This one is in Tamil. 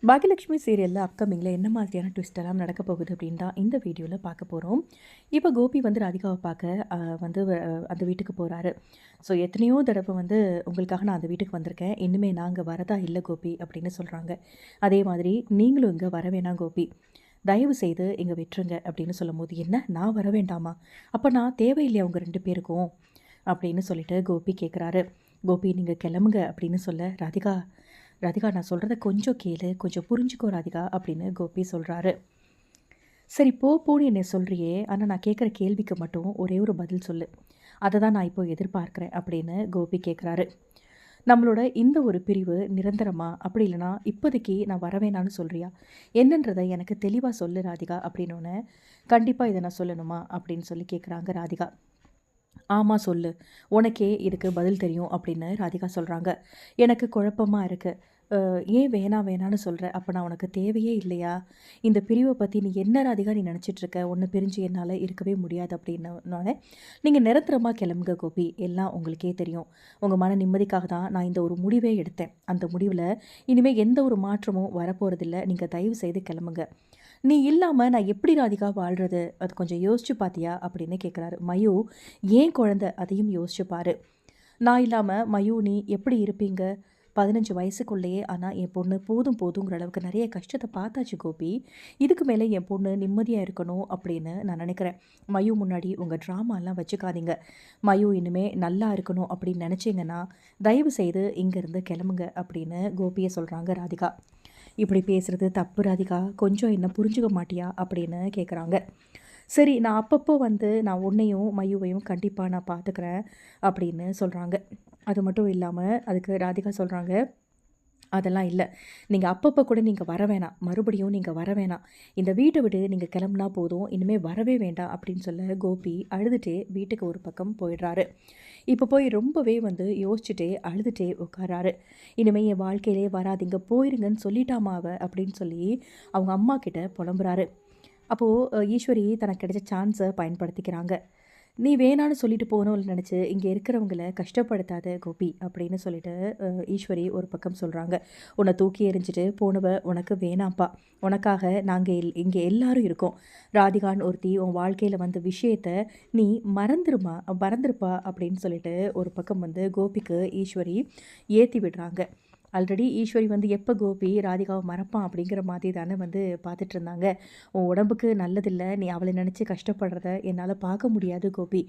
பாகியலட்சுமி சீரியலில் அப்கமிங்கில் என்ன மாதிரியான ட்விஸ்ட் எல்லாம் நடக்க போகுது அப்படின்னு தான் இந்த வீடியோவில் பார்க்க போகிறோம். இப்போ கோபி வந்து ராதிகாவை பார்க்க அந்த வீட்டுக்கு போகிறாரு. ஸோ எத்தனையோ தடவை வந்து உங்களுக்காக நான் அந்த வீட்டுக்கு வந்திருக்கேன், இன்னுமே நான் அங்கே வரதா இல்லை கோபி அப்படின்னு சொல்கிறாங்க. அதே மாதிரி நீங்களும் இங்கே வர வேணாம் கோபி, தயவு செய்து இங்கே விட்டுருங்க அப்படின்னு சொல்லும்போது, என்ன நான் வர வேண்டாமா, அப்போ நான் தேவையில்லையா அவங்க 2 பேருக்கும் அப்படின்னு சொல்லிட்டு கோபி கேட்குறாரு. கோபி நீங்கள் கிளம்புங்க அப்படின்னு சொல்ல, ராதிகா ராதிகா நான் சொல்கிறத கொஞ்சம் கேளு, கொஞ்சம் புரிஞ்சுக்கோ ராதிகா அப்படின்னு கோபி சொல்கிறாரு. சரி போன்னு என்னை சொல்கிறியே, ஆனால் நான் கேட்குற கேள்விக்கு மட்டும் ஒரே ஒரு பதில் சொல்லு, அதை தான் நான் இப்போ எதிர்பார்க்குறேன் அப்படின்னு கோபி கேட்குறாரு. நம்மளோட இந்த ஒரு பிரிவு நிரந்தரமா, அப்படி இல்லைனா இப்போதைக்கு நான் வரவேணான்னு சொல்கிறியா, என்னன்றதை எனக்கு தெளிவாக சொல்லு ராதிகா அப்படின்னோடனே, கண்டிப்பாக இதை நான் சொல்லணுமா அப்படின்னு சொல்லி கேட்குறாங்க ராதிகா. ஆமாம் சொல்லு, உனக்கே இதுக்கு பதில் தெரியும் அப்படின்னு ராதிகா சொல்கிறாங்க. எனக்கு குழப்பமாக இருக்குது, ஏன் வேணான்னு சொல்கிற, அப்போ நான் உனக்கு தேவையே இல்லையா, இந்த பிரிவை பற்றி நீ என்ன ராதிகா நீ நினச்சிட்ருக்க, ஒன்று பிரிஞ்சு என்னால் இருக்கவே முடியாது அப்படின்னோடனே, நீங்கள் நிரந்தரமாக கிளம்புங்க கோபி, எல்லாம் உங்களுக்கே தெரியும், உங்கள் மன நிம்மதிக்காக தான் நான் இந்த ஒரு முடிவே எடுத்தேன், அந்த முடிவில் இனிமேல் எந்த ஒரு மாற்றமும் வரப்போகிறதில்ல, நீங்கள் தயவு செய்து கிளம்புங்க, நீ இல்லாமல் நான் எப்படி ராதிகா வாழ்கிறது, அது கொஞ்சம் யோசிச்சு பார்த்தியா அப்படின்னு கேட்குறாரு. மயூ ஏன் குழந்தை, அதையும் யோசிச்சு பாரு, நான் இல்லாமல் மயூ நீ எப்படி இருப்பீங்க, 15 வயசுக்குள்ளேயே. ஆனால் என் பொண்ணு போதுங்கிற அளவுக்கு நிறைய கஷ்டத்தை பார்த்தாச்சு கோபி, இதுக்கு மேலே என் பொண்ணு நிம்மதியாக இருக்கணும் அப்படின்னு நான் நினைக்கிறேன். மயூ முன்னாடி உங்கள் ட்ராமாலாம் வச்சுக்காதீங்க, மயூ இனிமேல் நல்லா இருக்கணும் அப்படின்னு நினச்சிங்கன்னா தயவு செய்து இங்கேருந்து கிளம்புங்க அப்படின்னு கோபியை சொல்கிறாங்க ராதிகா. இப்படி பேசுகிறது தப்பு ராதிகா, கொஞ்சம் என்ன புரிஞ்சுக்க மாட்டியா அப்படின்னு கேட்குறாங்க. சரி நான் அப்பப்போ வந்து நான் உன்னையும் மயுவையும் கண்டிப்பாக நான் பார்த்துக்கிறேன் அப்படின்னு சொல்கிறாங்க. அது மட்டும் இல்லாமல் அதுக்கு ராதிகா சொல்கிறாங்க, அதெல்லாம் இல்லை, நீங்கள் அப்பப்போ கூட நீங்கள் வர வேணாம், மறுபடியும் நீங்கள் வர வேணாம், இந்த வீட்டை விட்டு நீங்கள் கிளம்புனா போதும், இனிமேல் வரவே வேண்டாம் அப்படின்னு சொல்ல கோபி அழுதுகிட்டே வீட்டுக்கு ஒரு பக்கம் போயிடுறாரு. இப்போ போய் ரொம்பவே வந்து யோசிச்சுட்டே அழுதுகிட்டே உட்காராரு. இனிமேல் என் வாழ்க்கையிலே வராதிங்க, போயிருங்கன்னு சொல்லிட்டாமா அவ அப்படின்னு சொல்லி அவங்க அம்மா கிட்ட புலம்புறாரு. அப்போது ஈஸ்வரி தனக்கு கிடைச்ச சான்ஸை பயன்படுத்திக்கிறாங்க. நீ வேணான்னு சொல்லிட்டு போகணும்னு நினச்சி இங்கே இருக்கிறவங்கள கஷ்டப்படுத்தாத கோபி அப்படின்னு சொல்லிட்டு ஈஸ்வரி ஒரு பக்கம் சொல்கிறாங்க. உன்னை தூக்கி எறிஞ்சிட்டு போனவ உனக்கு வேணாம்ப்பா, உனக்காக நாங்கள் இங்கே எல்லாரும் இருக்கோம், ராதிகான்னு ஒருத்தி உன் வாழ்க்கையில் வந்த விஷயத்த நீ மறந்துருப்பா அப்படின்னு சொல்லிட்டு ஒரு பக்கம் வந்து கோபிக்கு ஈஸ்வரி ஏற்றி விடுறாங்க. ஆல்ரெடி ஈஸ்வரி வந்து எப்போ கோபி ராதிகாவை மறப்பான் அப்படிங்கிற மாதிரி தானே வந்து பார்த்துட்டு இருந்தாங்க. உன் உடம்புக்கு நல்லதில்லை, நீ அவளை நினச்சி கஷ்டப்படுறத என்னால் பார்க்க முடியாது கோபி,